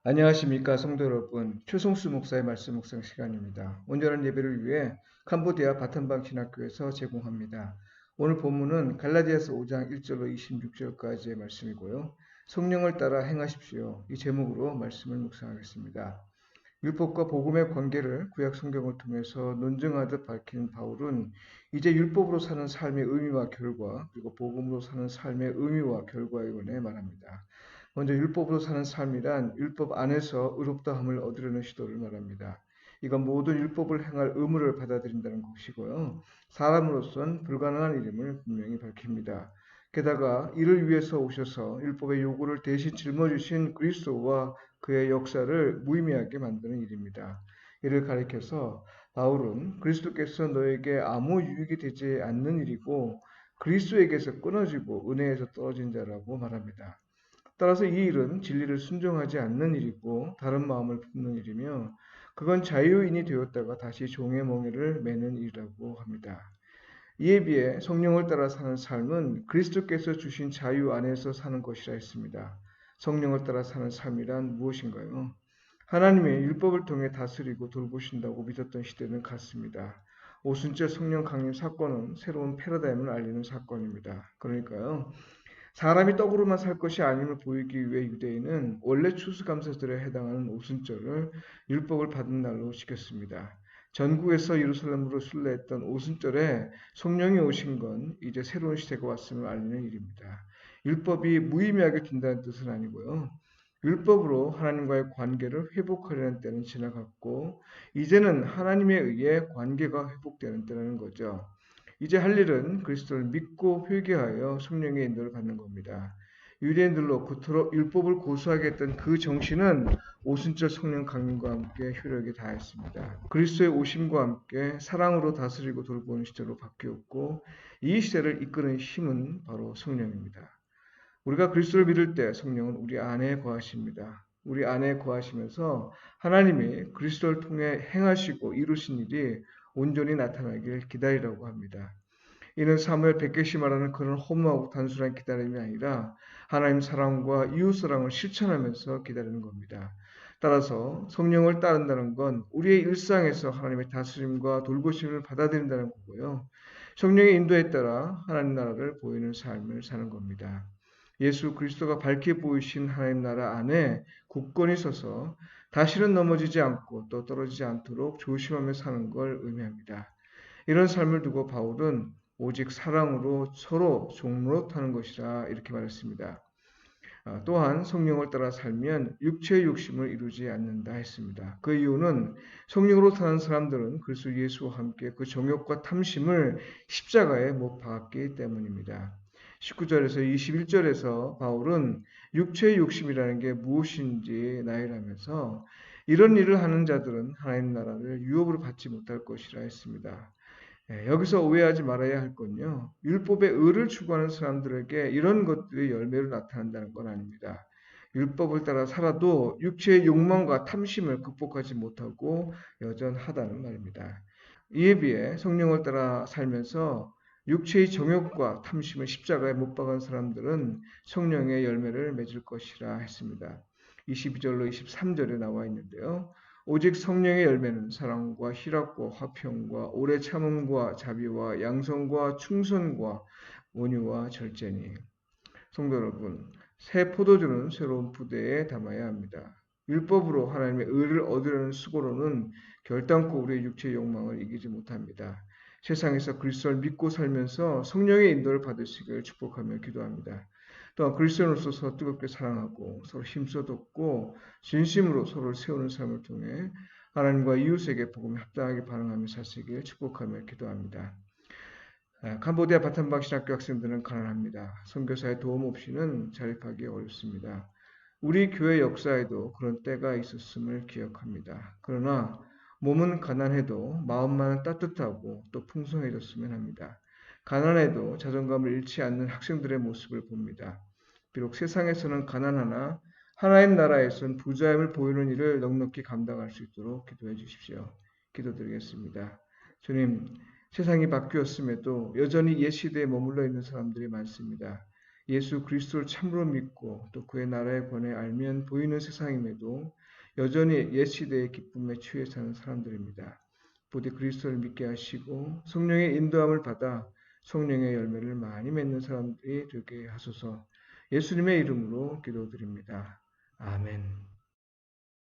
안녕하십니까 성도 여러분. 최송수 목사의 말씀 묵상 시간입니다. 온전한 예배를 위해 캄보디아 바탄방 신학교에서 제공합니다. 오늘 본문은 갈라디아서 5장 1절로 26절까지의 말씀이고요. 성령을 따라 행하십시오. 이 제목으로 말씀을 묵상하겠습니다. 율법과 복음의 관계를 구약 성경을 통해서 논증하듯 밝힌 바울은 이제 율법으로 사는 삶의 의미와 결과, 그리고 복음으로 사는 삶의 의미와 결과에 관해 말합니다. 먼저 율법으로 사는 삶이란 율법 안에서 의롭다함을 얻으려는 시도를 말합니다. 이건 모든 율법을 행할 의무를 받아들인다는 것이고요. 사람으로선 불가능한 일임을 분명히 밝힙니다. 게다가 이를 위해서 오셔서 율법의 요구를 대신 짊어지신 그리스도와 그의 역사를 무의미하게 만드는 일입니다. 이를 가리켜서 바울은 그리스도께서 너에게 아무 유익이 되지 않는 일이고 그리스도에게서 끊어지고 은혜에서 떨어진 자라고 말합니다. 따라서 이 일은 진리를 순종하지 않는 일이고 다른 마음을 품는 일이며 그건 자유인이 되었다가 다시 종의 멍에를 매는 일이라고 합니다. 이에 비해 성령을 따라 사는 삶은 그리스도께서 주신 자유 안에서 사는 것이라 했습니다. 성령을 따라 사는 삶이란 무엇인가요? 하나님이 율법을 통해 다스리고 돌보신다고 믿었던 시대는 갔습니다. 오순절 성령 강림 사건은 새로운 패러다임을 알리는 사건입니다. 그러니까요. 사람이 떡으로만 살 것이 아님을 보이기 위해 유대인은 원래 추수감사절에 해당하는 오순절을 율법을 받은 날로 지켰습니다. 전국에서 예루살렘으로 순례했던 오순절에 성령이 오신 건 이제 새로운 시대가 왔음을 알리는 일입니다. 율법이 무의미하게 둔다는 뜻은 아니고요. 율법으로 하나님과의 관계를 회복하려는 때는 지나갔고 이제는 하나님에 의해 관계가 회복되는 때라는 거죠. 이제 할 일은 그리스도를 믿고 회개하여 성령의 인도를 받는 겁니다. 유대인들로 그토록 율법을 고수하게 했던 그 정신은 오순절 성령 강림과 함께 효력이 다했습니다. 그리스도의 오심과 함께 사랑으로 다스리고 돌보는 시대로 바뀌었고 이 시대를 이끄는 힘은 바로 성령입니다. 우리가 그리스도를 믿을 때 성령은 우리 안에 거하십니다. 우리 안에 거하시면서 하나님이 그리스도를 통해 행하시고 이루신 일이 온전히 나타나길 기다리라고 합니다. 이는 사무엘 100개씩 말하는 그런 허무하고 단순한 기다림이 아니라 하나님 사랑과 이웃 사랑을 실천하면서 기다리는 겁니다. 따라서 성령을 따른다는 건 우리의 일상에서 하나님의 다스림과 돌보심을 받아들인다는 거고요. 성령의 인도에 따라 하나님 나라를 보이는 삶을 사는 겁니다. 예수 그리스도가 밝게 보이신 하나님 나라 안에 굳건히 서서 다시는 넘어지지 않고 또 떨어지지 않도록 조심하며 사는 걸 의미합니다. 이런 삶을 두고 바울은 오직 사랑으로 서로 종로하는 것이라 이렇게 말했습니다. 또한 성령을 따라 살면 육체의 욕심을 이루지 않는다 했습니다. 그 이유는 성령으로 사는 사람들은 그리스도 예수와 함께 그 정욕과 탐심을 십자가에 못 박았기 때문입니다. 19절에서 21절에서 바울은 육체의 욕심이라는 게 무엇인지 나열하면서 이런 일을 하는 자들은 하나님 나라를 유업으로 받지 못할 것이라 했습니다. 여기서 오해하지 말아야 할 건요. 율법의 의를 추구하는 사람들에게 이런 것들이 열매로 나타난다는 건 아닙니다. 율법을 따라 살아도 육체의 욕망과 탐심을 극복하지 못하고 여전하다는 말입니다. 이에 비해 성령을 따라 살면서 육체의 정욕과 탐심을 십자가에 못 박은 사람들은 성령의 열매를 맺을 것이라 했습니다. 22절로 23절에 나와 있는데요. 오직 성령의 열매는 사랑과 희락과 화평과 오래 참음과 자비와 양성과 충성과 온유와 절제니. 성도 여러분, 새 포도주는 새로운 부대에 담아야 합니다. 율법으로 하나님의 의를 얻으려는 수고로는 결단코 우리의 육체의 욕망을 이기지 못합니다. 세상에서 그리스도를 믿고 살면서 성령의 인도를 받으시길 축복하며 기도합니다. 또한 그리스도인으로서 뜨겁게 사랑하고 서로 힘써 돕고 진심으로 서로를 세우는 삶을 통해 하나님과 이웃에게 복음에 합당하게 반응하며 사시길 축복하며 기도합니다. 캄보디아 바탄방 신학교 학생들은 가난합니다. 선교사의 도움 없이는 자립하기 어렵습니다. 우리 교회 역사에도 그런 때가 있었음을 기억합니다. 그러나 몸은 가난해도 마음만은 따뜻하고 또 풍성해졌으면 합니다. 가난해도 자존감을 잃지 않는 학생들의 모습을 봅니다. 비록 세상에서는 가난하나 하나님 나라에선 부자임을 보이는 일을 넉넉히 감당할 수 있도록 기도해 주십시오. 기도드리겠습니다. 주님, 세상이 바뀌었음에도 여전히 옛 시대에 머물러 있는 사람들이 많습니다. 예수 그리스도를 참으로 믿고 또 그의 나라의 권에 알면 보이는 세상임에도 여전히 옛 시대의 기쁨에 취해 사는 사람들입니다. 부디 그리스도를 믿게 하시고 성령의 인도함을 받아 성령의 열매를 많이 맺는 사람들이 되게 하소서. 예수님의 이름으로 기도드립니다. 아멘.